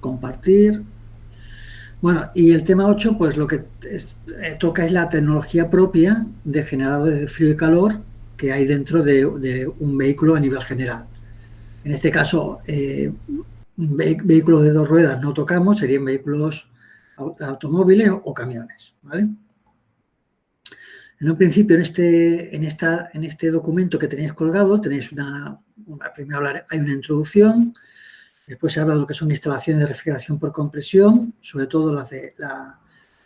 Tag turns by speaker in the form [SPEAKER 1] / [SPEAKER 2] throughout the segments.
[SPEAKER 1] Compartir. Bueno, y el tema 8, pues lo que toca es la tecnología propia de generadores de frío y calor que hay dentro de un vehículo a nivel general. En este caso, vehículos de dos ruedas no tocamos, serían vehículos automóviles o camiones, ¿vale? En un principio, en este documento que tenéis colgado, tenéis primero hay una introducción. Después se habla de lo que son instalaciones de refrigeración por compresión, sobre todo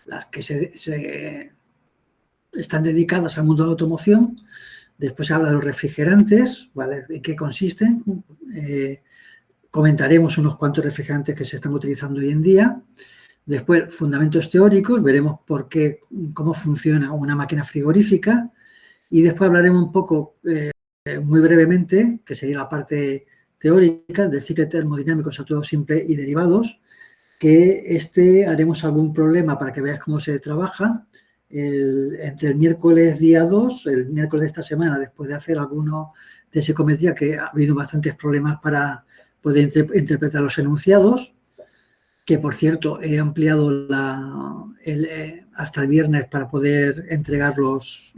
[SPEAKER 1] las que están dedicadas al mundo de la automoción. Después se habla de los refrigerantes, ¿vale? ¿En qué consisten? Comentaremos unos cuantos refrigerantes que se están utilizando hoy en día. Después, fundamentos teóricos, veremos cómo funciona una máquina frigorífica. Y después hablaremos un poco, muy brevemente, que sería la parte teórica del ciclo termodinámico saturado simple y derivados, que haremos algún problema para que veáis cómo se trabaja entre el miércoles día 2, el miércoles de esta semana, después de hacer alguno de psicometría, que ha habido bastantes problemas para poder interpretar los enunciados, que por cierto he ampliado hasta el viernes para poder entregar los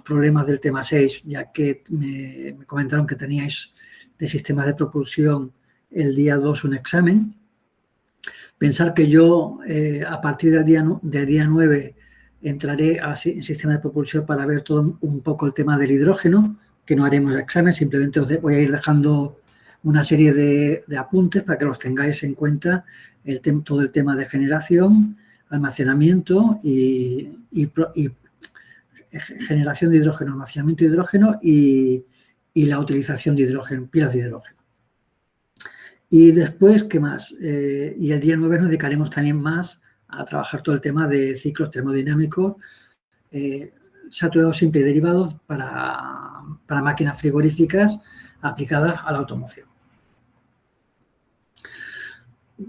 [SPEAKER 1] problemas del tema 6, ya que me comentaron que teníais de sistemas de propulsión el día 2 un examen. Pensar que yo a partir del día 9 entraré en sistema de propulsión para ver todo un poco el tema del hidrógeno, que no haremos el examen, simplemente os voy a ir dejando una serie de apuntes para que los tengáis en cuenta, todo el tema de generación, almacenamiento y generación de hidrógeno, almacenamiento de hidrógeno y la utilización de hidrógeno, pilas de hidrógeno. Y después, ¿qué más? Y el día 9 nos dedicaremos también más a trabajar todo el tema de ciclos termodinámicos, saturados simples y derivados para máquinas frigoríficas aplicadas a la automoción.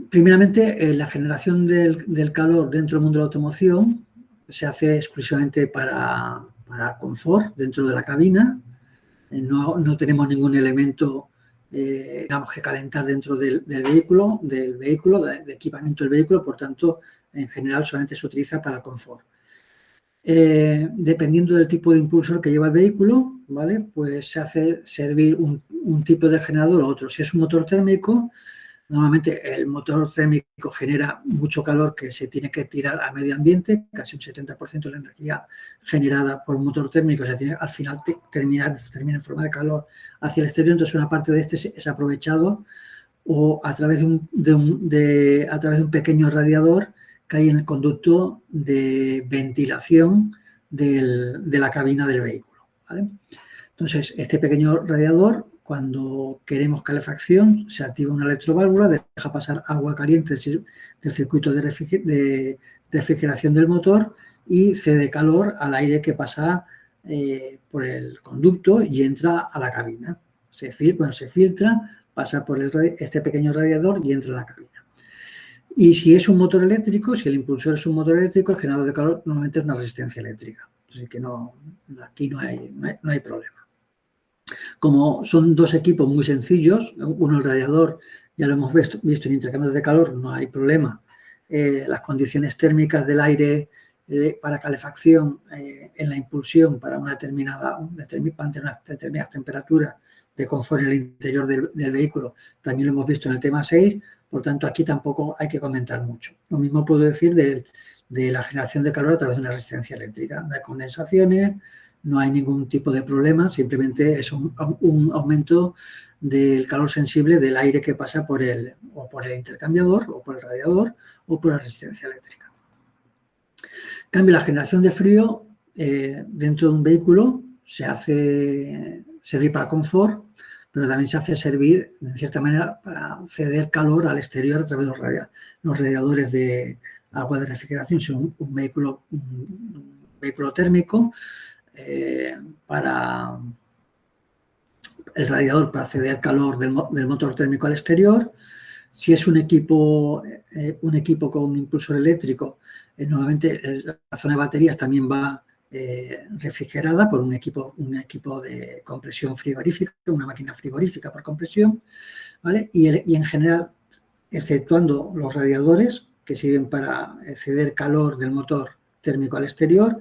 [SPEAKER 1] Primeramente, la generación del calor dentro del mundo de la automoción se hace exclusivamente para confort dentro de la cabina. No tenemos ningún elemento digamos que calentar dentro del vehículo, de equipamiento del vehículo, por tanto, en general solamente se utiliza para confort. Dependiendo del tipo de impulsor que lleva el vehículo, ¿vale? Pues se hace servir un tipo de generador u otro. Si es un motor térmico, normalmente el motor térmico genera mucho calor que se tiene que tirar al medio ambiente, casi un 70% de la energía generada por un motor térmico al final termina en forma de calor hacia el exterior, entonces una parte de este es aprovechado o a través de un pequeño radiador que hay en el conducto de ventilación de la cabina del vehículo, ¿vale? Entonces, este pequeño radiador, cuando queremos calefacción, se activa una electroválvula, deja pasar agua caliente del circuito de refrigeración del motor y cede calor al aire que pasa por el conducto y entra a la cabina. Se filtra, pasa por este pequeño radiador y entra a la cabina. Y si es un motor eléctrico, si el impulsor es un motor eléctrico, el generador de calor normalmente es una resistencia eléctrica. Así que aquí no hay problema. Como son dos equipos muy sencillos, uno el radiador, ya lo hemos visto en intercambios de calor, no hay problema. Las condiciones térmicas del aire para calefacción en la impulsión para mantener una determinada temperatura de confort en el interior del vehículo, también lo hemos visto en el tema 6, por tanto aquí tampoco hay que comentar mucho. Lo mismo puedo decir de la generación de calor a través de una resistencia eléctrica. No hay condensaciones, no hay ningún tipo de problema, simplemente es un aumento del calor sensible del aire que pasa por el intercambiador o por el radiador o por la resistencia eléctrica. En cambio, la generación de frío dentro de un vehículo se hace servir para confort, pero también se hace servir, de cierta manera, para ceder calor al exterior a través de los radiadores de agua de refrigeración. Si un vehículo térmico, para el radiador para ceder calor del motor térmico al exterior. Si es un equipo con un impulsor eléctrico, normalmente la zona de baterías también va refrigerada por un equipo de compresión frigorífica, una máquina frigorífica por compresión, ¿vale? Y en general, exceptuando los radiadores que sirven para ceder calor del motor térmico al exterior,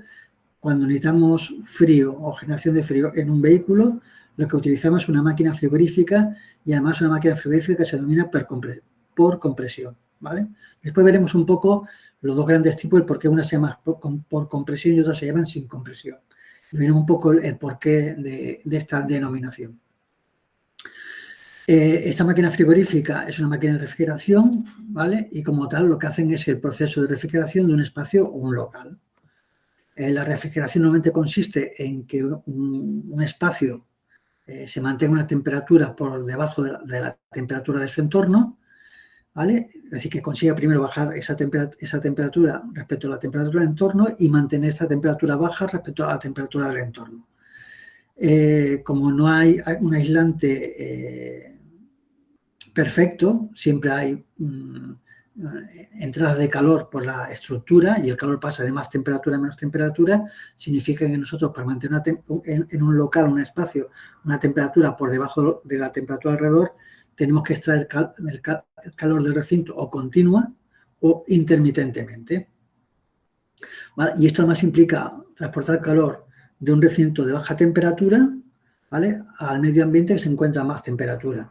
[SPEAKER 1] cuando necesitamos frío o generación de frío en un vehículo, lo que utilizamos es una máquina frigorífica y además una máquina frigorífica que se denomina por compresión, ¿vale? Después veremos un poco los dos grandes tipos, el por qué una se llama por compresión y otras se llaman sin compresión. Y veremos un poco el porqué de esta denominación. Esta máquina frigorífica es una máquina de refrigeración, ¿vale? Y como tal lo que hacen es el proceso de refrigeración de un espacio o un local. La refrigeración normalmente consiste en que un espacio se mantenga una temperatura por debajo de la temperatura de su entorno, ¿vale? Es decir, que consiga primero bajar esa temperatura respecto a la temperatura del entorno y mantener esta temperatura baja respecto a la temperatura del entorno. Como no hay un aislante perfecto, siempre hay entradas de calor por la estructura y el calor pasa de más temperatura a menos temperatura, significa que nosotros para mantener en un local, un espacio, una temperatura por debajo de la temperatura alrededor, tenemos que extraer el calor del recinto o continua o intermitentemente. ¿Vale? Y esto además implica transportar calor de un recinto de baja temperatura, ¿vale?, al medio ambiente que se encuentra a más temperatura.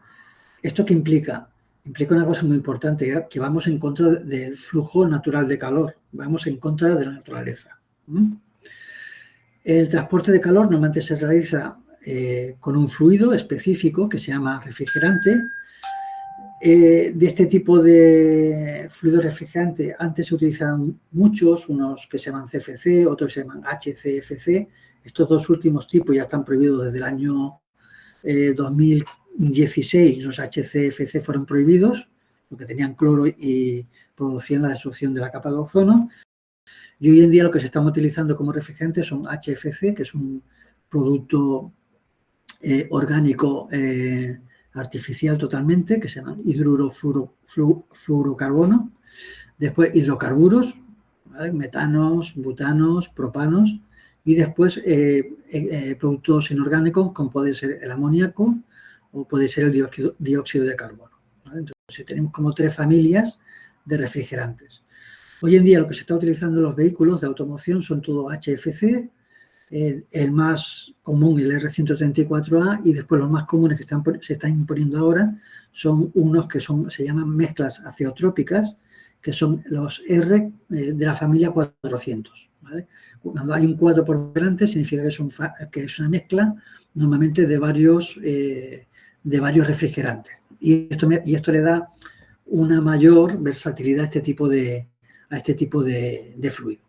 [SPEAKER 1] ¿Esto qué implica? Implica una cosa muy importante, que vamos en contra del flujo natural de calor, vamos en contra de la naturaleza. El transporte de calor normalmente se realiza con un fluido específico que se llama refrigerante. De este tipo de fluido refrigerante antes se utilizaban muchos, unos que se llaman CFC, otros que se llaman HCFC. Estos dos últimos tipos ya están prohibidos desde el año 2016. Los HCFC fueron prohibidos porque tenían cloro y producían la destrucción de la capa de ozono. Y hoy en día lo que se están utilizando como refrigerante son HFC, que es un producto orgánico artificial totalmente, que se llaman hidruro fluorocarbono. Después hidrocarburos, ¿vale?, metanos, butanos, propanos. Y después productos inorgánicos, como puede ser el amoníaco o puede ser el dióxido de carbono, ¿vale? Entonces tenemos como tres familias de refrigerantes. Hoy en día lo que se está utilizando en los vehículos de automoción son todo HFC, el más común el R134A, y después los más comunes que se están imponiendo ahora son unos que se llaman mezclas azeotrópicas, que son los R de la familia 400. ¿Vale? Cuando hay un 4 por delante significa que es una mezcla normalmente de varios refrigerantes. Y esto le da una mayor versatilidad a este tipo de fluido.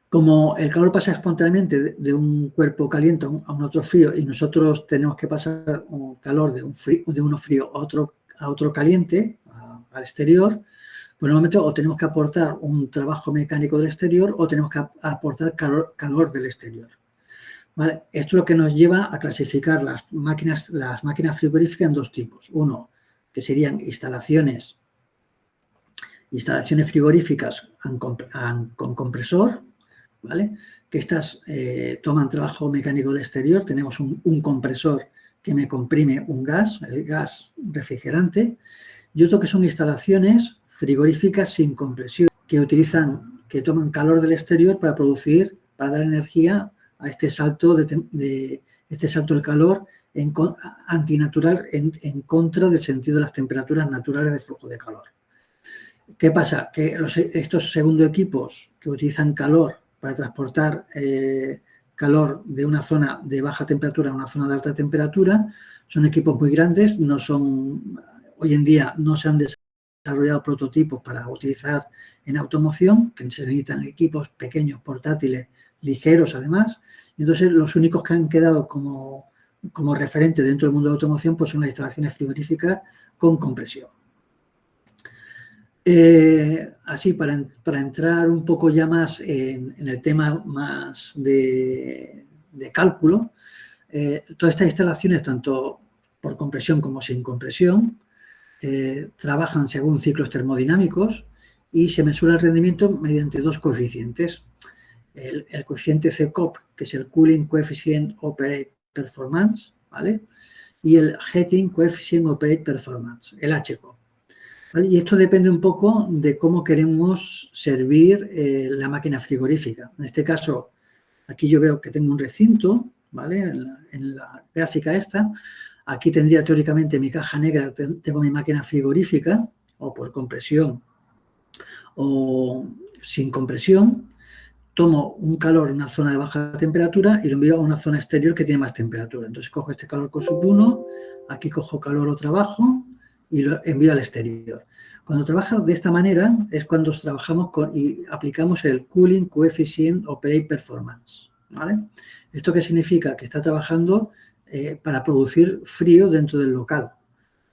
[SPEAKER 1] Como el calor pasa espontáneamente de un cuerpo caliente a un otro frío y nosotros tenemos que pasar calor de uno frío a otro caliente, al exterior, pues normalmente o tenemos que aportar un trabajo mecánico del exterior o tenemos que aportar calor del exterior. ¿Vale? Esto es lo que nos lleva a clasificar las máquinas frigoríficas en dos tipos. Uno, que serían instalaciones frigoríficas con compresor, ¿vale?, que estas toman trabajo mecánico del exterior. Tenemos un compresor que me comprime un gas, el gas refrigerante, y otro que son instalaciones frigoríficas sin compresión, que toman calor del exterior para dar energía a este salto del calor antinatural en contra del sentido de las temperaturas naturales de flujo de calor. ¿Qué pasa? Que estos segundo equipos que utilizan calor para transportar calor de una zona de baja temperatura a una zona de alta temperatura son equipos muy grandes, hoy en día no se han desarrollado prototipos para utilizar en automoción, que se necesitan equipos pequeños, portátiles, ligeros además, y entonces los únicos que han quedado como referente dentro del mundo de la automoción pues son las instalaciones frigoríficas con compresión. Así, para entrar un poco ya más en el tema más de cálculo, todas estas instalaciones, tanto por compresión como sin compresión, trabajan según ciclos termodinámicos y se mesura el rendimiento mediante dos coeficientes. el coeficiente CCOP, que es el Cooling Coefficient Operate Performance, ¿vale? Y el Heating Coefficient Operate Performance, el HCOP. ¿Vale? Y esto depende un poco de cómo queremos servir la máquina frigorífica. En este caso, aquí yo veo que tengo un recinto, ¿vale? En la gráfica esta. Aquí tendría teóricamente mi caja negra, tengo mi máquina frigorífica, o por compresión, o sin compresión. Tomo un calor en una zona de baja temperatura y lo envío a una zona exterior que tiene más temperatura. Entonces cojo este calor Q1, aquí cojo calor otra abajo y lo envío al exterior. Cuando trabaja de esta manera es cuando trabajamos y aplicamos el Cooling Coefficient Operate Performance, ¿vale? ¿Esto qué significa? Que está trabajando para producir frío dentro del local.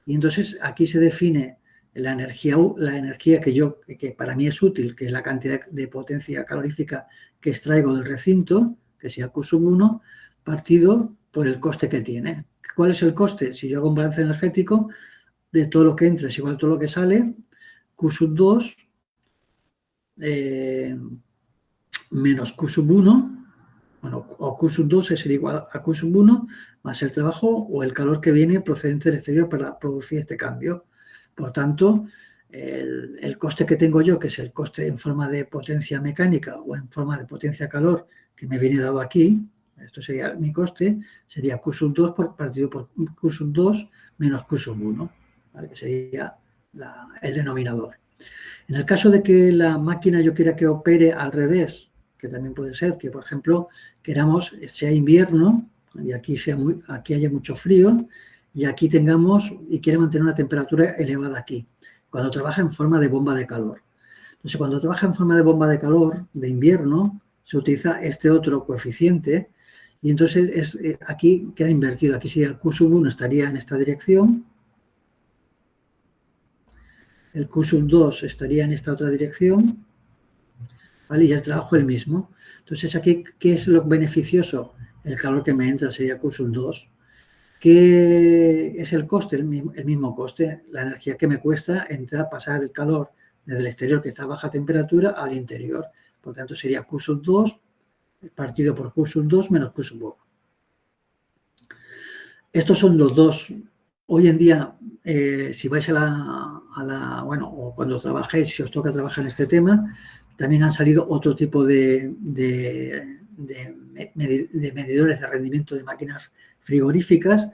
[SPEAKER 1] Y entonces aquí se define la energía que para mí es útil, que es la cantidad de potencia calorífica que extraigo del recinto, que sea Q1, partido por el coste que tiene. ¿Cuál es el coste? Si yo hago un balance energético, de todo lo que entra es igual a todo lo que sale, Q2 menos Q1, bueno, o Q2 es igual a Q1 más el trabajo o el calor que viene procedente del exterior para producir este cambio. Por tanto, el coste que tengo yo, que es el coste en forma de potencia mecánica o en forma de potencia calor, que me viene dado aquí, esto sería mi coste, sería Q2 partido por Q2 menos Q1, ¿vale? Que sería el denominador. En el caso de que la máquina yo quiera que opere al revés, que también puede ser que, por ejemplo, queramos, sea invierno y aquí haya mucho frío y aquí tengamos y quiere mantener una temperatura elevada aquí, cuando trabaja en forma de bomba de calor. Entonces, cuando trabaja en forma de bomba de calor de invierno, se utiliza este otro coeficiente y entonces aquí queda invertido. Aquí sería el Q1 estaría en esta dirección, el Q2 estaría en esta otra dirección, ¿vale? Y el trabajo el mismo. Entonces, aquí, ¿qué es lo beneficioso? El calor que me entra sería Q2. ¿Qué es el coste? El mismo coste, la energía que me cuesta entrar, pasar el calor desde el exterior, que está a baja temperatura, al interior. Por tanto, sería Q2 partido por Q2 menos Q1. Estos son los dos. Hoy en día, si vais bueno, o cuando trabajéis, si os toca trabajar en este tema, también han salido otro tipo de medidores de rendimiento de máquinas frigoríficas,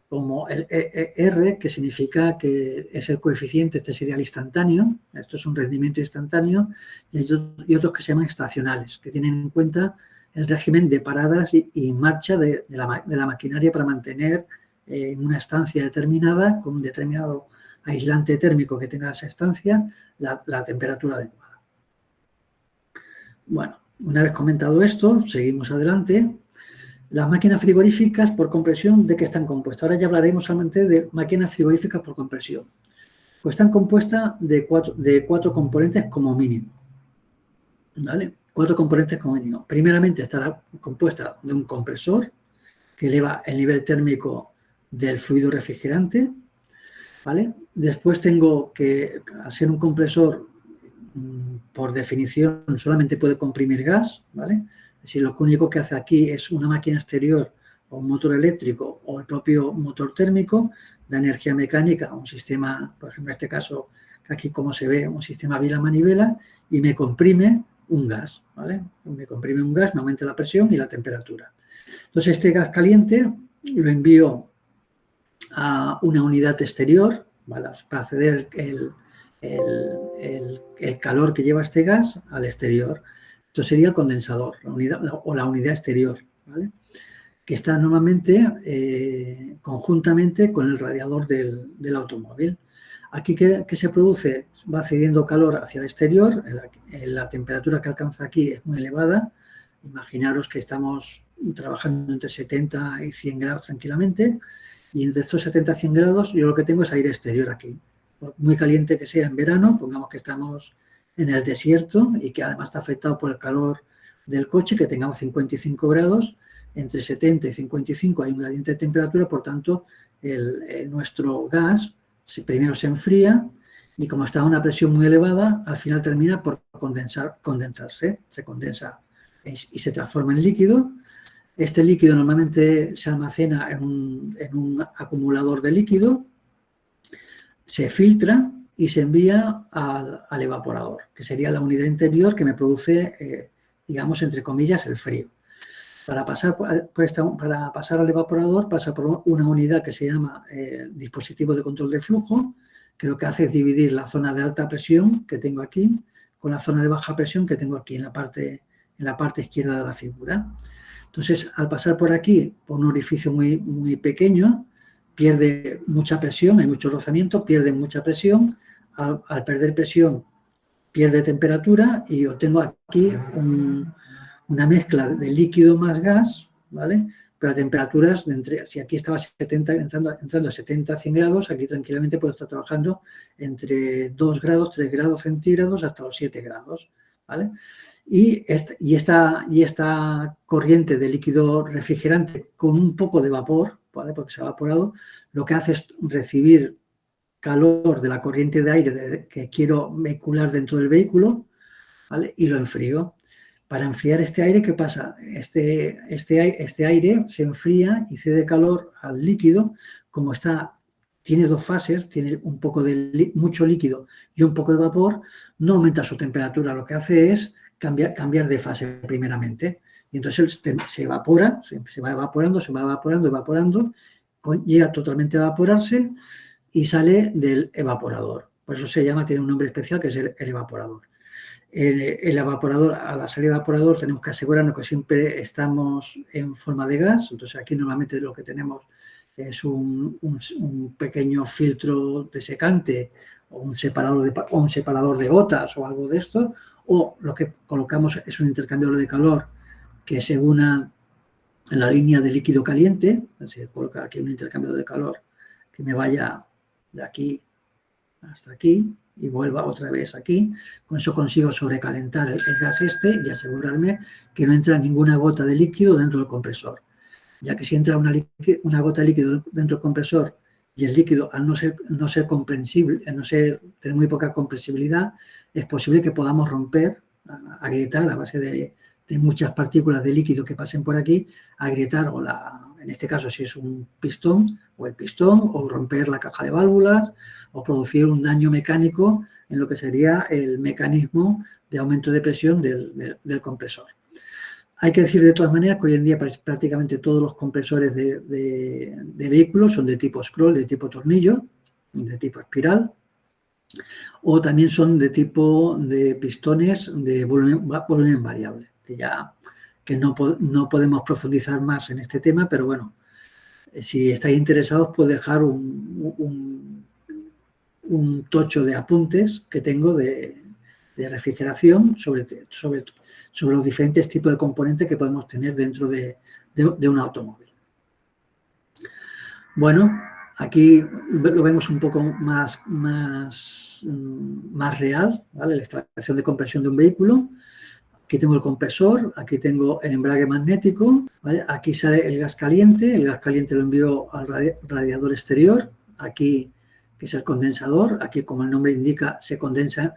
[SPEAKER 1] como el ER, que significa que es el coeficiente, este sería el instantáneo, esto es un rendimiento instantáneo, y otros que se llaman estacionales, que tienen en cuenta el régimen de paradas y marcha de la maquinaria para mantener en una estancia determinada, con un determinado aislante térmico que tenga esa estancia, la temperatura adecuada. Bueno, una vez comentado esto, seguimos adelante. Las máquinas frigoríficas por compresión, ¿de qué están compuestas? Ahora ya hablaremos solamente de máquinas frigoríficas por compresión. Pues están compuestas de cuatro componentes como mínimo, ¿vale? 4 componentes como mínimo. Primeramente estará compuesta de un compresor que eleva el nivel térmico del fluido refrigerante, ¿vale? Después tengo que, al ser un compresor, por definición, solamente puede comprimir gas, ¿vale? Es decir, lo único que hace aquí es una máquina exterior o un motor eléctrico o el propio motor térmico, da energía mecánica a un sistema, por ejemplo, en este caso, aquí como se ve, un sistema vela-manivela y me comprime un gas, ¿vale? Me comprime un gas, me aumenta la presión y la temperatura. Entonces, este gas caliente lo envío a una unidad exterior, ¿vale? Para ceder el calor que lleva este gas al exterior. Esto sería el condensador, la unidad exterior, ¿vale? Que está normalmente conjuntamente con el radiador del automóvil. Aquí, ¿qué se produce? Va cediendo calor hacia el exterior, la temperatura que alcanza aquí es muy elevada. Imaginaros que estamos trabajando entre 70 y 100 grados tranquilamente, y entre estos 70 y 100 grados yo lo que tengo es aire exterior aquí. Por muy caliente que sea en verano, pongamos que estamos en el desierto y que además está afectado por el calor del coche, que tengamos 55 grados, entre 70 y 55 hay un gradiente de temperatura, por tanto, nuestro gas primero se enfría y como está a una presión muy elevada, al final termina por condensarse, se condensa y se transforma en líquido. Este líquido normalmente se almacena en un acumulador de líquido, se filtra y se envía al evaporador, que sería la unidad interior que me produce, digamos, entre comillas, el frío. Para pasar al evaporador pasa por una unidad que se llama dispositivo de control de flujo, que lo que hace es dividir la zona de alta presión que tengo aquí con la zona de baja presión que tengo aquí en la parte izquierda de la figura. Entonces, al pasar por aquí, por un orificio muy, muy pequeño, pierde mucha presión, hay mucho rozamiento, pierde mucha presión. Al perder presión, pierde temperatura y obtengo aquí una mezcla de líquido más gas, ¿vale? Pero a temperaturas si aquí estaba 70, entrando a 70, 100 grados, aquí tranquilamente puedo estar trabajando entre 2 grados, 3 grados centígrados hasta los 7 grados, ¿vale? Y esta corriente de líquido refrigerante con un poco de vapor, ¿vale? Porque se ha evaporado, lo que hace es recibir calor de la corriente de aire que quiero vehicular dentro del vehículo, ¿vale? Y lo enfrío. Para enfriar este aire, ¿qué pasa? Este aire se enfría y cede calor al líquido, como tiene dos fases, tiene un poco mucho líquido y un poco de vapor, no aumenta su temperatura, lo que hace es cambiar de fase primeramente. Y entonces se evapora, se va evaporando, evaporando, llega totalmente a evaporarse y sale del evaporador. Por eso tiene un nombre especial que es el evaporador. El evaporador, al salir evaporador tenemos que asegurarnos que siempre estamos en forma de gas. Entonces aquí normalmente lo que tenemos es un pequeño filtro desecante o un separador de gotas o algo de esto, o lo que colocamos es un intercambiador de calor que se una en la línea de líquido caliente. Se coloca aquí un intercambiador de calor que me vaya de aquí hasta aquí y vuelva otra vez aquí. Con eso consigo sobrecalentar el gas y asegurarme que no entra ninguna gota de líquido dentro del compresor, ya que si entra una gota de líquido dentro del compresor y el líquido, al no ser comprensible, tener muy poca compresibilidad, es posible que podamos romper, agrietar a base de muchas partículas de líquido que pasen por aquí, agrietar en este caso si es un pistón, o romper la caja de válvulas, o producir un daño mecánico en lo que sería el mecanismo de aumento de presión del compresor. Hay que decir de todas maneras que hoy en día prácticamente todos los compresores de vehículos son de tipo scroll, de tipo tornillo, de tipo espiral, o también son de tipo de pistones de volumen variable, que no podemos profundizar más en este tema, pero bueno, si estáis interesados puedo dejar un tocho de apuntes que tengo de refrigeración sobre los diferentes tipos de componentes que podemos tener dentro de un automóvil. Bueno, aquí lo vemos un poco más real, ¿vale? La extracción de compresión de un vehículo. Aquí tengo el compresor, aquí tengo el embrague magnético, ¿vale? Aquí sale el gas caliente lo envío al radiador exterior, aquí que es el condensador, aquí como el nombre indica se condensa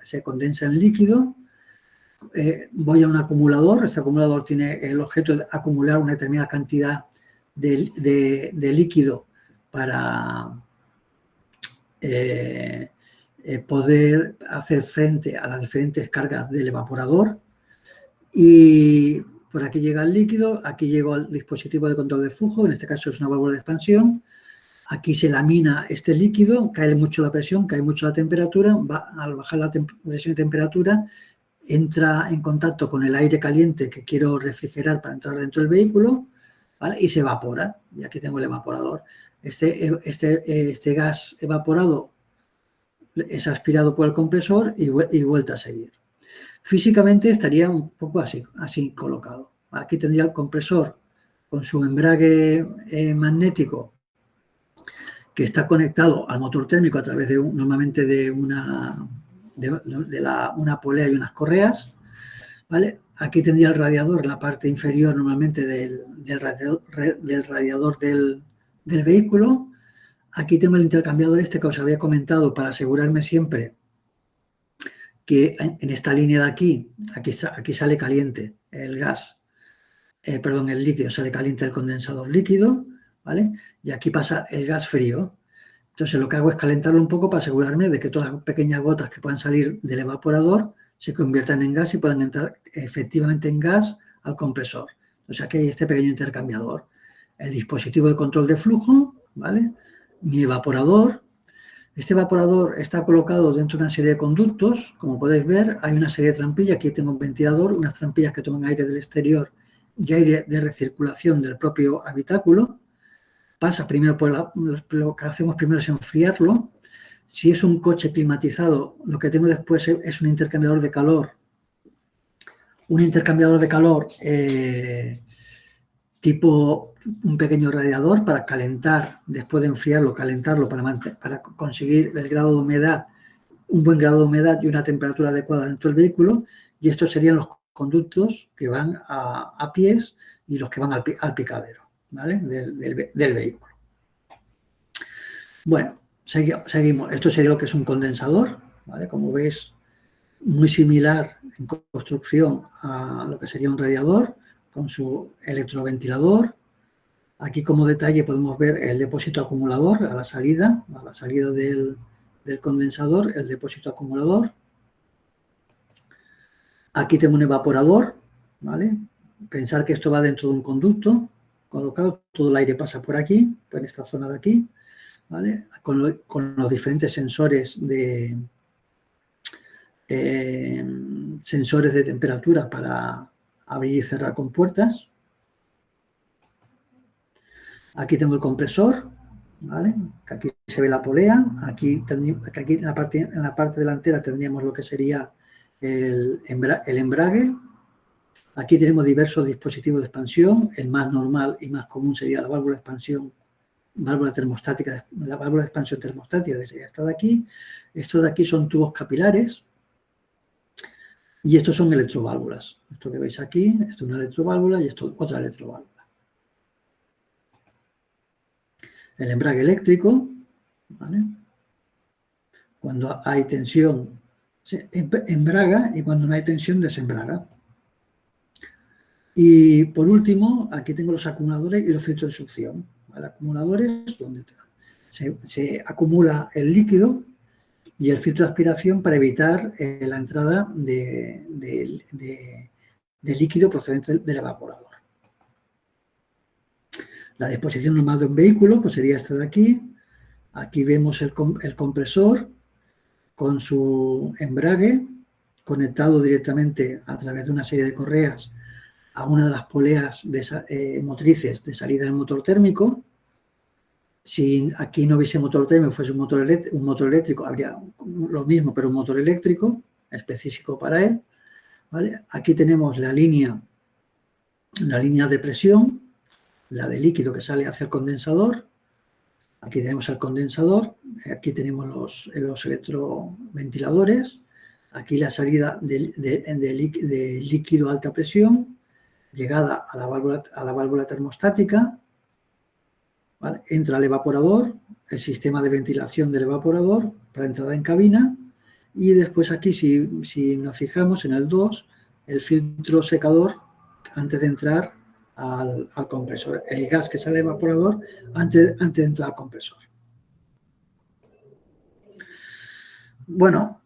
[SPEAKER 1] en líquido. Voy a un acumulador, este acumulador tiene el objeto de acumular una determinada cantidad de líquido para poder hacer frente a las diferentes cargas del evaporador. Y por aquí llega el líquido, aquí llego al dispositivo de control de flujo, en este caso es una válvula de expansión. Aquí se lamina este líquido, cae mucho la presión, cae mucho la temperatura, al bajar la presión y temperatura entra en contacto con el aire caliente que quiero refrigerar para entrar dentro del vehículo, ¿vale? Y se evapora, y aquí tengo el evaporador. Este gas evaporado es aspirado por el compresor y vuelta a seguir. Físicamente estaría un poco así colocado. Aquí tendría el compresor con su embrague magnético que está conectado al motor térmico a través normalmente de una polea y unas correas, ¿vale? Aquí tendría el radiador en la parte inferior normalmente del radiador del vehículo. Aquí tengo el intercambiador que os había comentado para asegurarme siempre que en esta línea de aquí sale caliente el gas, perdón, el líquido, sale caliente el condensador líquido, ¿vale? Y aquí pasa el gas frío. Entonces lo que hago es calentarlo un poco para asegurarme de que todas las pequeñas gotas que puedan salir del evaporador se conviertan en gas y puedan entrar efectivamente en gas al compresor. O sea que hay este pequeño intercambiador. El dispositivo de control de flujo, ¿vale? Mi evaporador. Este evaporador está colocado dentro de una serie de conductos. Como podéis ver, hay una serie de trampillas. Aquí tengo un ventilador, unas trampillas que toman aire del exterior y aire de recirculación del propio habitáculo. Pasa primero por lo que hacemos primero es enfriarlo. Si es un coche climatizado, lo que tengo después es un intercambiador de calor. Un intercambiador de calor tipo un pequeño radiador para calentar, después de enfriarlo, calentarlo para conseguir el grado de humedad, un buen grado de humedad y una temperatura adecuada dentro del vehículo. Y estos serían los conductos que van a pies y los que van al picadero, ¿vale? del vehículo. Bueno, seguimos. Esto sería lo que es un condensador, ¿vale? Como veis, muy similar en construcción a lo que sería un radiador, con su electroventilador. Aquí como detalle podemos ver el depósito acumulador a la salida del condensador, el depósito acumulador. Aquí tengo un evaporador, ¿vale? Pensar que esto va dentro de un conducto colocado, todo el aire pasa por aquí, por esta zona de aquí, ¿vale? Con los diferentes sensores de temperatura para abrir y cerrar compuertas. Aquí tengo el compresor, ¿vale? Que aquí se ve la polea. Aquí en la parte delantera tendríamos lo que sería el embrague. Aquí tenemos diversos dispositivos de expansión. El más normal y más común sería la válvula de expansión, válvula termostática, la válvula de expansión termostática, que sería esta de aquí. Estos de aquí son tubos capilares. Y estos son electroválvulas. Esto que veis aquí, esto es una electroválvula y esto otra electroválvula. El embrague eléctrico, ¿vale? Cuando hay tensión se embraga y cuando no hay tensión desembraga. Y por último, aquí tengo los acumuladores y los filtros de succión, ¿vale? Acumuladores donde se acumula el líquido y el filtro de aspiración para evitar la entrada de líquido procedente del evaporador. La disposición normal de un vehículo pues sería esta de aquí. Aquí vemos el compresor con su embrague conectado directamente a través de una serie de correas a una de las poleas motrices de salida del motor térmico. Si aquí no hubiese motor térmico, fuese un motor eléctrico, habría lo mismo, pero un motor eléctrico específico para él, ¿vale? Aquí tenemos la línea de presión, la de líquido que sale hacia el condensador. Aquí tenemos el condensador, aquí tenemos los electroventiladores, aquí la salida de líquido a alta presión, llegada a la válvula termostática, ¿vale? Entra el evaporador, el sistema de ventilación del evaporador para entrada en cabina y después aquí, si nos fijamos en el 2, el filtro secador antes de entrar al compresor, el gas que sale del evaporador antes de entrar al compresor. Bueno,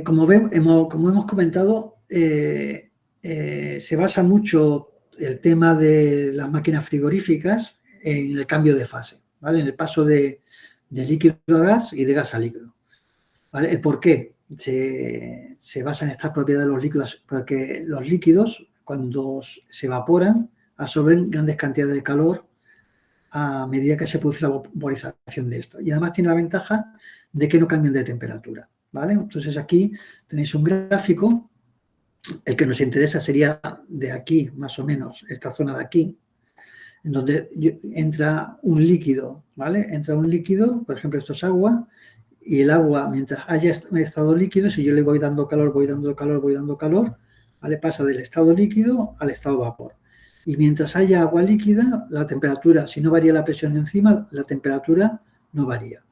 [SPEAKER 1] como hemos comentado, se basa mucho el tema de las máquinas frigoríficas en el cambio de fase, ¿vale? En el paso de líquido a gas y de gas a líquido, ¿vale? ¿El por qué? Se basa en estas propiedades de los líquidos, porque los líquidos, cuando se evaporan, absorben grandes cantidades de calor a medida que se produce la vaporización de esto. Y además tiene la ventaja de que no cambian de temperatura, ¿vale? Entonces aquí tenéis un gráfico. El que nos interesa sería de aquí, más o menos, esta zona de aquí, en donde entra un líquido, ¿vale? Entra un líquido, por ejemplo, esto es agua, y el agua, mientras haya estado líquido, si yo le voy dando calor, ¿vale? Pasa del estado líquido al estado vapor. Y mientras haya agua líquida, la temperatura, si no varía la presión encima, la temperatura no varía.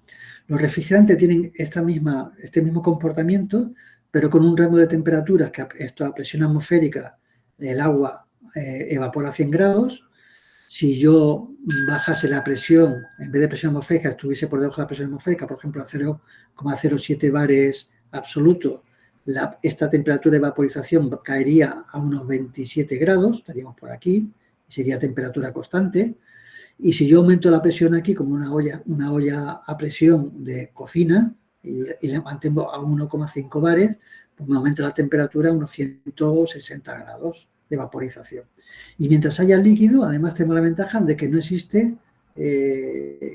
[SPEAKER 1] Los refrigerantes tienen este mismo comportamiento, pero con un rango de temperaturas que esto a presión atmosférica, el agua evapora a 100 grados. Si yo bajase la presión, en vez de presión atmosférica, estuviese por debajo de la presión atmosférica, por ejemplo, a 0,07 bares absoluto, esta temperatura de vaporización caería a unos 27 grados, estaríamos por aquí, sería temperatura constante. Y si yo aumento la presión aquí como una olla a presión de cocina y la mantengo a 1,5 bares, pues me aumenta la temperatura a unos 160 grados de vaporización. Y mientras haya líquido, además tenemos la ventaja de que no existe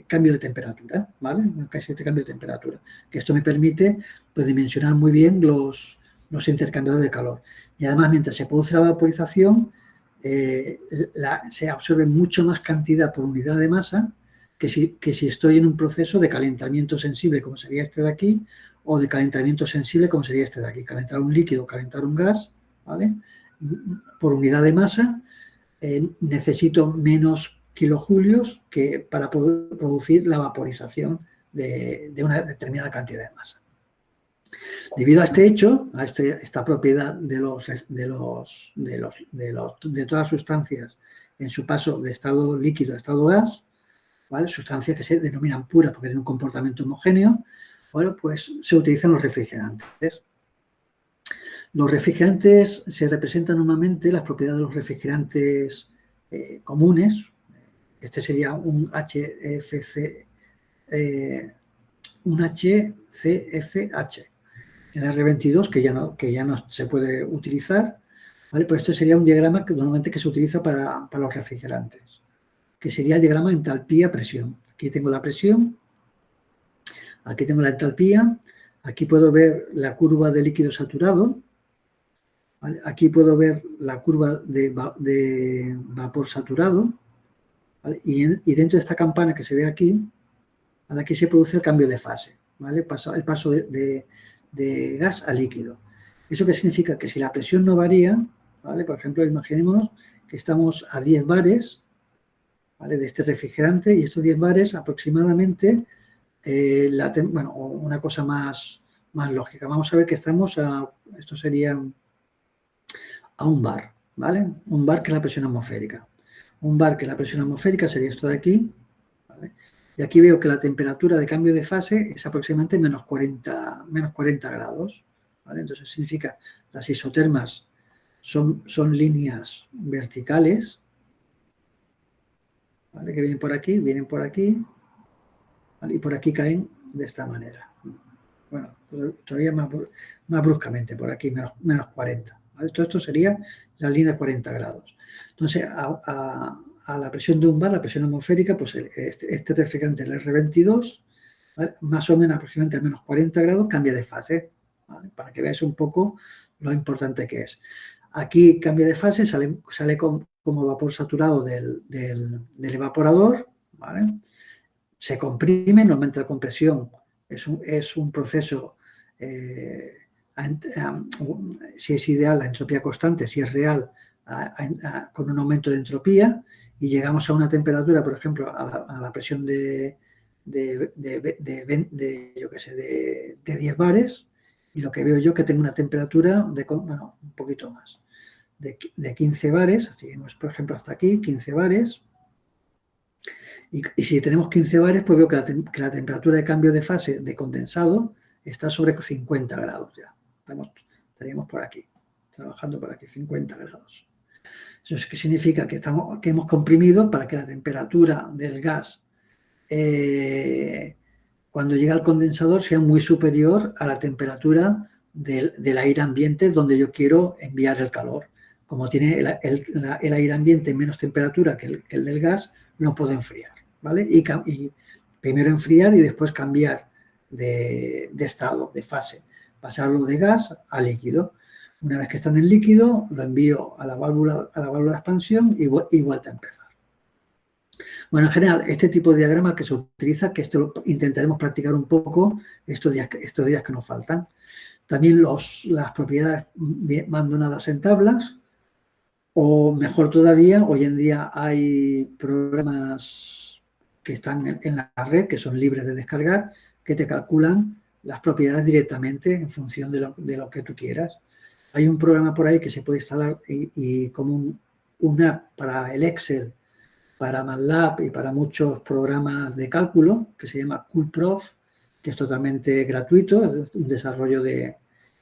[SPEAKER 1] cambio de temperatura, ¿vale? No existe cambio de temperatura. Que esto me permite pues, dimensionar muy bien los intercambiadores de calor. Y además, mientras se produce la vaporización, se absorbe mucho más cantidad por unidad de masa que si estoy en un proceso de calentamiento sensible, como sería este de aquí, o de calentamiento sensible, como sería este de aquí. Calentar un líquido, calentar un gas, ¿vale? Por unidad de masa, necesito menos kilojulios que para poder producir la vaporización de una determinada cantidad de masa. Debido a este hecho, a esta propiedad de todas las sustancias en su paso de estado líquido a estado gas, ¿vale? Sustancias que se denominan puras porque tienen un comportamiento homogéneo, bueno, pues se utilizan los refrigerantes. Los refrigerantes se representan normalmente las propiedades de los refrigerantes comunes. Este sería un HCFH. El R22, que ya no se puede utilizar, ¿vale? Pues esto sería un diagrama que normalmente se utiliza para los refrigerantes, que sería el diagrama entalpía-presión. Aquí tengo la presión, aquí tengo la entalpía, aquí puedo ver la curva de líquido saturado, ¿vale? Aquí puedo ver la curva de vapor saturado, ¿vale? Y dentro de esta campana que se ve aquí, aquí se produce el cambio de fase, ¿vale? El paso de gas a líquido. ¿Eso qué significa? Que si la presión no varía, ¿vale? Por ejemplo, imaginémonos que estamos a 10 bares, ¿vale? De este refrigerante, y estos 10 bares aproximadamente, bueno, una cosa más lógica. Vamos a ver que estamos esto sería a un bar, ¿vale? Un bar que es la presión atmosférica. Un bar que la presión atmosférica sería esto de aquí, ¿vale? Y aquí veo que la temperatura de cambio de fase es aproximadamente menos 40 grados, ¿vale? Entonces significa las isotermas son líneas verticales, ¿vale? Que vienen por aquí, ¿vale? Y por aquí caen de esta manera. Bueno, todavía más bruscamente, por aquí, menos 40. ¿Vale? Todo esto sería la línea de 40 grados. Entonces, a la presión de un bar, la presión atmosférica, pues este refrigerante, el R22, ¿vale? Más o menos aproximadamente a menos 40 grados, cambia de fase, ¿vale? Para que veáis un poco lo importante que es. Aquí cambia de fase, sale como vapor saturado del evaporador, ¿vale? Se comprime, normalmente la compresión es un proceso, si es ideal, la entropía constante, si es real, con un aumento de entropía, y llegamos a una temperatura, por ejemplo, a la presión de 10 bares, y lo que veo yo que tengo una temperatura bueno, un poquito más, de 15 bares, así que, por ejemplo, hasta aquí, 15 bares. Y si tenemos 15 bares, pues veo que la temperatura de cambio de fase de condensado está sobre 50 grados ya. Estaríamos por aquí, trabajando por aquí, 50 grados. Eso es que significa que hemos comprimido para que la temperatura del gas, cuando llega al condensador, sea muy superior a la temperatura del aire ambiente donde yo quiero enviar el calor. Como tiene el aire ambiente menos temperatura que el del gas, no puedo enfriar, ¿vale? Y primero enfriar y después cambiar de estado, de fase, pasarlo de gas a líquido. Una vez que está en el líquido, lo envío a la válvula de expansión y vuelta a empezar. Bueno, en general, este tipo de diagrama que se utiliza, que esto lo intentaremos practicar un poco estos días que nos faltan. También las propiedades van donadas en tablas, o mejor todavía, hoy en día hay programas que están en la red, que son libres de descargar, que te calculan las propiedades directamente en función de lo que tú quieras. Hay un programa por ahí que se puede instalar y como una app para el Excel, para MATLAB y para muchos programas de cálculo, que se llama CoolProf, que es totalmente gratuito, es un desarrollo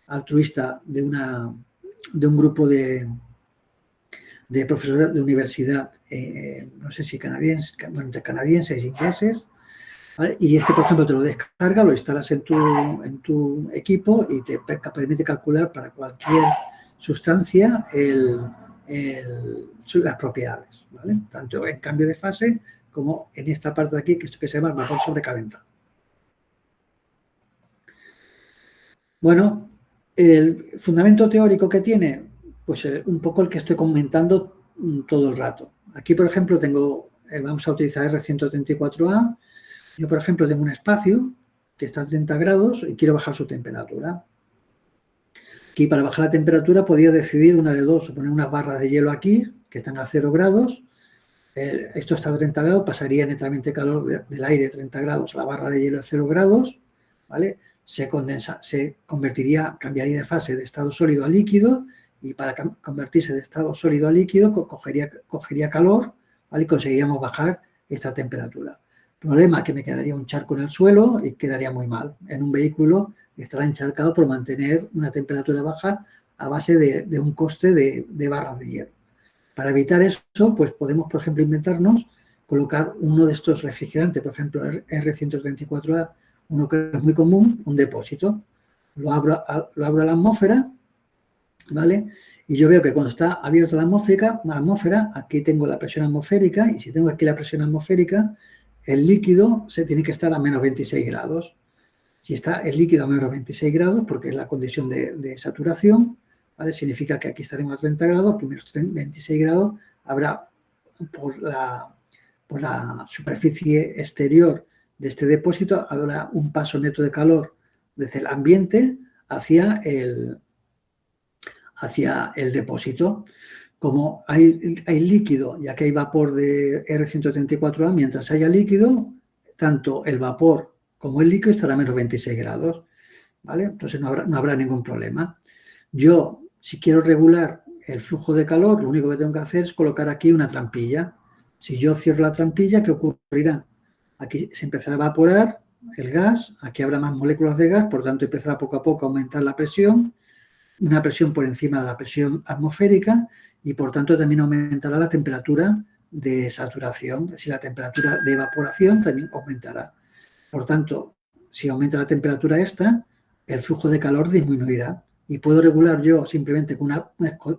[SPEAKER 1] altruista de un grupo de profesores de universidad, no sé si canadienses, bueno, entre canadienses e ingleses, ¿vale? Y por ejemplo, te lo descargas, lo instalas en tu equipo y te permite calcular para cualquier sustancia las propiedades, ¿vale? Tanto en cambio de fase como en esta parte de aquí, que esto que se llama vapor sobrecalentado. Bueno, el fundamento teórico que tiene, pues un poco el que estoy comentando todo el rato. Aquí, por ejemplo, vamos a utilizar R134A. Yo, por ejemplo, tengo un espacio que está a 30 grados y quiero bajar su temperatura. Aquí, para bajar la temperatura, podía decidir una de dos, o poner unas barras de hielo aquí, que están a 0 grados. Esto está a 30 grados, pasaría netamente calor del aire de 30 grados a la barra de hielo a 0 grados, ¿vale? Se convertiría, cambiaría de fase de estado sólido a líquido y para convertirse de estado sólido a líquido cogería calor, ¿vale? Y conseguiríamos bajar esta temperatura. Problema que me quedaría un charco en el suelo y quedaría muy mal. En un vehículo estará encharcado por mantener una temperatura baja a base de un coste de barras de hielo. Para evitar eso, pues podemos, por ejemplo, inventarnos colocar uno de estos refrigerantes, por ejemplo, R134A, uno que es muy común, un depósito. Lo abro a la atmósfera, ¿vale? Y yo veo que cuando está abierta la atmósfera, aquí tengo la presión atmosférica, y si tengo aquí la presión atmosférica, el líquido se tiene que estar a menos 26 grados. Si está el líquido a menos 26 grados, porque es la condición de saturación, ¿vale? Significa que aquí estaremos a 30 grados, que menos 26 grados habrá por la superficie exterior de este depósito, habrá un paso neto de calor desde el ambiente hacia el depósito. Como hay líquido y aquí hay vapor de R134A, mientras haya líquido, tanto el vapor como el líquido estará a menos 26 grados, ¿vale? Entonces no habrá ningún problema. Yo, si quiero regular el flujo de calor, lo único que tengo que hacer es colocar aquí una trampilla. Si yo cierro la trampilla, ¿qué ocurrirá? Aquí se empezará a evaporar el gas, aquí habrá más moléculas de gas, por tanto empezará poco a poco a aumentar la presión, una presión por encima de la presión atmosférica y por tanto también aumentará la temperatura de saturación, es decir, la temperatura de evaporación también aumentará. Por tanto, si aumenta la temperatura esta, el flujo de calor disminuirá y puedo regular yo simplemente con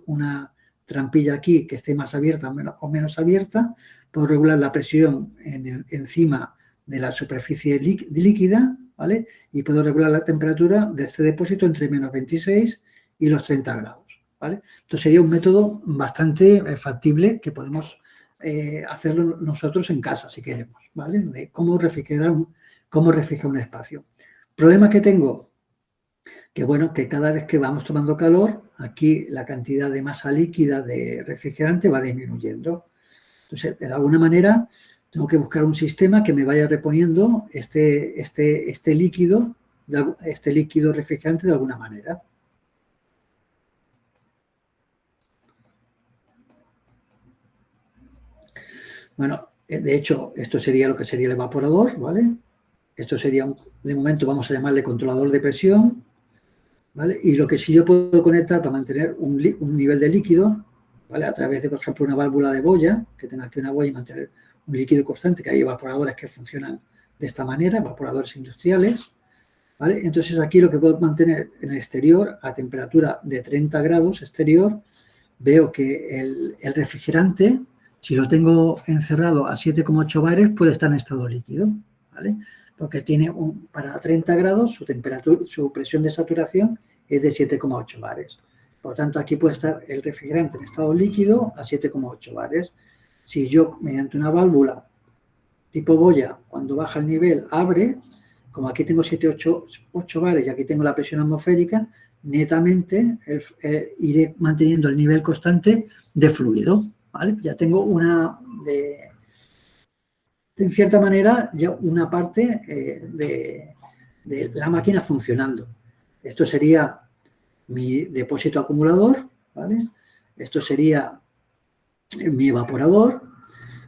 [SPEAKER 1] una trampilla aquí que esté más abierta o menos abierta, puedo regular la presión encima de la superficie líquida, ¿vale? Y puedo regular la temperatura de este depósito entre menos 26 y los 30 grados, ¿vale? Entonces sería un método bastante factible que podemos hacerlo nosotros en casa si queremos, ¿vale? De cómo refrigerar un espacio. Problema que tengo, que bueno, que cada vez que vamos tomando calor, aquí la cantidad de masa líquida de refrigerante va disminuyendo. Entonces, de alguna manera, tengo que buscar un sistema que me vaya reponiendo este líquido refrigerante de alguna manera. Bueno, de hecho, esto sería lo que sería el evaporador, ¿vale? Esto sería, de momento, vamos a llamarle controlador de presión, ¿vale? Y lo que sí yo puedo conectar para mantener un nivel de líquido, ¿vale? A través de, por ejemplo, una válvula de boya, que tenga aquí una boya y mantener un líquido constante, que hay evaporadores que funcionan de esta manera, evaporadores industriales, ¿vale? Entonces aquí lo que puedo mantener en el exterior, a temperatura de 30 grados exterior, veo que el refrigerante, si lo tengo encerrado a 7,8 bares, puede estar en estado líquido, ¿vale? Porque tiene para 30 grados su presión de saturación es de 7,8 bares. Por tanto, aquí puede estar el refrigerante en estado líquido a 7,8 bares. Si yo, mediante una válvula tipo boya, cuando baja el nivel, abre, como aquí tengo 7,8 bares y aquí tengo la presión atmosférica, netamente iré manteniendo el nivel constante de fluido, ¿vale? Ya tengo en cierta manera, ya una parte de la máquina funcionando. Esto sería mi depósito acumulador, ¿vale? Esto sería mi evaporador,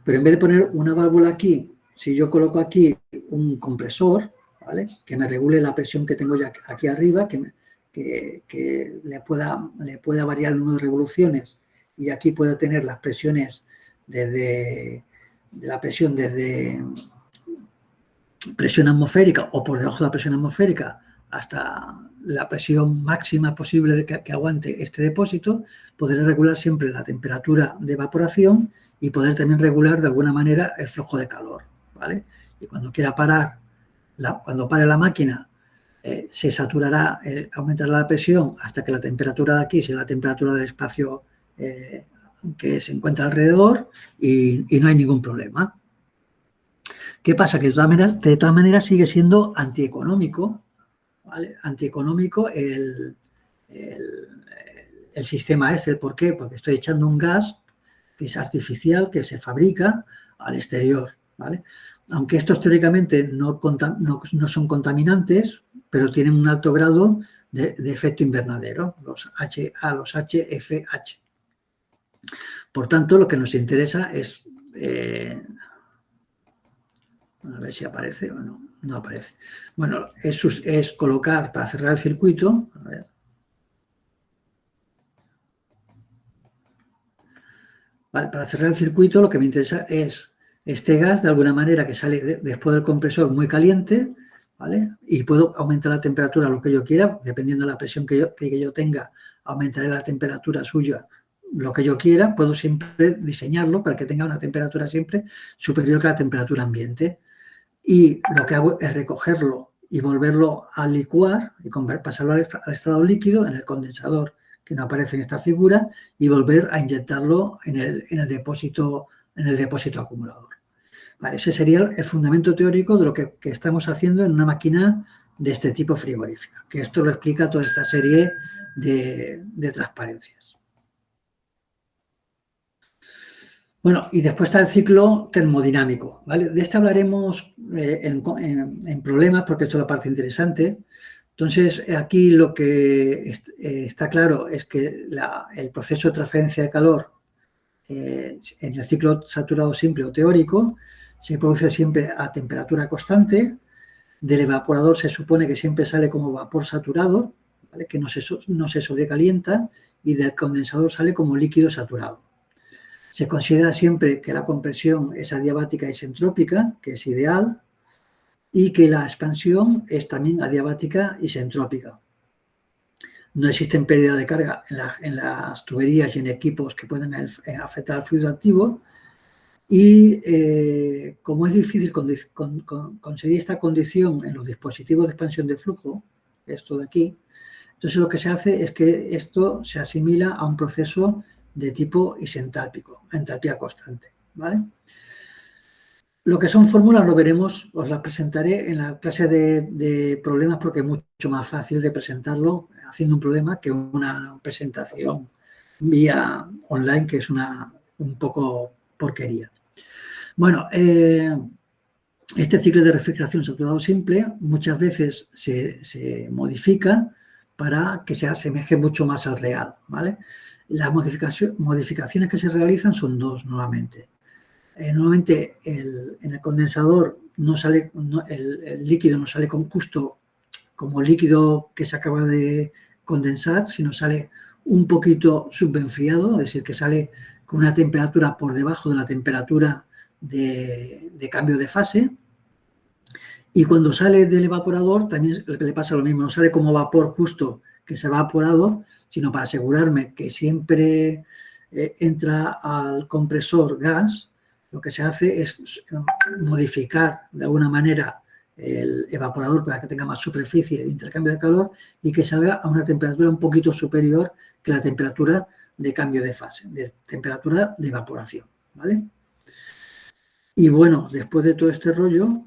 [SPEAKER 1] pero en vez de poner una válvula aquí, si yo coloco aquí un compresor, ¿vale?, que me regule la presión que tengo ya aquí arriba, que le pueda variar el número de revoluciones, y aquí pueda tener las presiones desde presión atmosférica o por debajo de la presión atmosférica hasta la presión máxima posible de que aguante este depósito, podré regular siempre la temperatura de evaporación y poder también regular de alguna manera el flujo de calor, ¿vale? Y cuando quiera parar, cuando pare la máquina, se saturará, aumentará la presión hasta que la temperatura de aquí sea la temperatura del espacio que se encuentra alrededor y no hay ningún problema. ¿Qué pasa? Que de todas maneras sigue siendo antieconómico, ¿vale? Antieconómico el sistema este. ¿Por qué? Porque estoy echando un gas que es artificial, que se fabrica al exterior, ¿vale? Aunque estos teóricamente no son contaminantes, pero tienen un alto grado de efecto invernadero, los HFH. Por tanto, lo que nos interesa es... a ver si aparece o no. No aparece. Bueno, es colocar, para cerrar el circuito, a ver. Vale, para cerrar el circuito lo que me interesa es este gas, de alguna manera, que sale después del compresor muy caliente, ¿vale? Y puedo aumentar la temperatura a lo que yo quiera, dependiendo de la presión que yo tenga, aumentaré la temperatura suya lo que yo quiera. Puedo siempre diseñarlo para que tenga una temperatura siempre superior a la temperatura ambiente. Y lo que hago es recogerlo y volverlo a licuar y pasarlo al estado líquido en el condensador, que no aparece en esta figura, y volver a inyectarlo en el depósito acumulador. Vale, ese sería el fundamento teórico de lo que estamos haciendo en una máquina de este tipo frigorífica, que esto lo explica toda esta serie de transparencias. Bueno, y después está el ciclo termodinámico, ¿vale? De este hablaremos en problemas, porque esto es la parte interesante. Entonces, aquí lo que está claro es que el proceso de transferencia de calor en el ciclo saturado simple o teórico se produce siempre a temperatura constante. Del evaporador se supone que siempre sale como vapor saturado, ¿vale?, que no se sobrecalienta, y del condensador sale como líquido saturado. Se considera siempre que la compresión es adiabática isentrópica, que es ideal, y que la expansión es también adiabática isentrópica. No existen pérdida de carga en las tuberías y en equipos que pueden afectar al fluido activo, y como es difícil conseguir esta condición en los dispositivos de expansión de flujo, esto de aquí, entonces lo que se hace es que esto se asimila a un proceso de tipo isentálpico, a entalpía constante, ¿vale? Lo que son fórmulas lo veremos, os las presentaré en la clase de problemas, porque es mucho más fácil de presentarlo haciendo un problema que una presentación vía online, que es un poco porquería. Bueno, este ciclo de refrigeración saturado simple muchas veces se modifica para que se asemeje mucho más al real, ¿vale? Las modificaciones que se realizan son dos, nuevamente. Normalmente en el condensador no sale, el líquido no sale justo como líquido que se acaba de condensar, sino sale un poquito subenfriado, es decir, que sale con una temperatura por debajo de la temperatura de cambio de fase. Y cuando sale del evaporador también le pasa lo mismo, no sale como vapor justo que se ha evaporado, sino para asegurarme que siempre entra al compresor gas, lo que se hace es modificar de alguna manera el evaporador para que tenga más superficie de intercambio de calor y que salga a una temperatura un poquito superior que la temperatura de cambio de fase, de temperatura de evaporación, ¿vale? Y bueno, después de todo este rollo,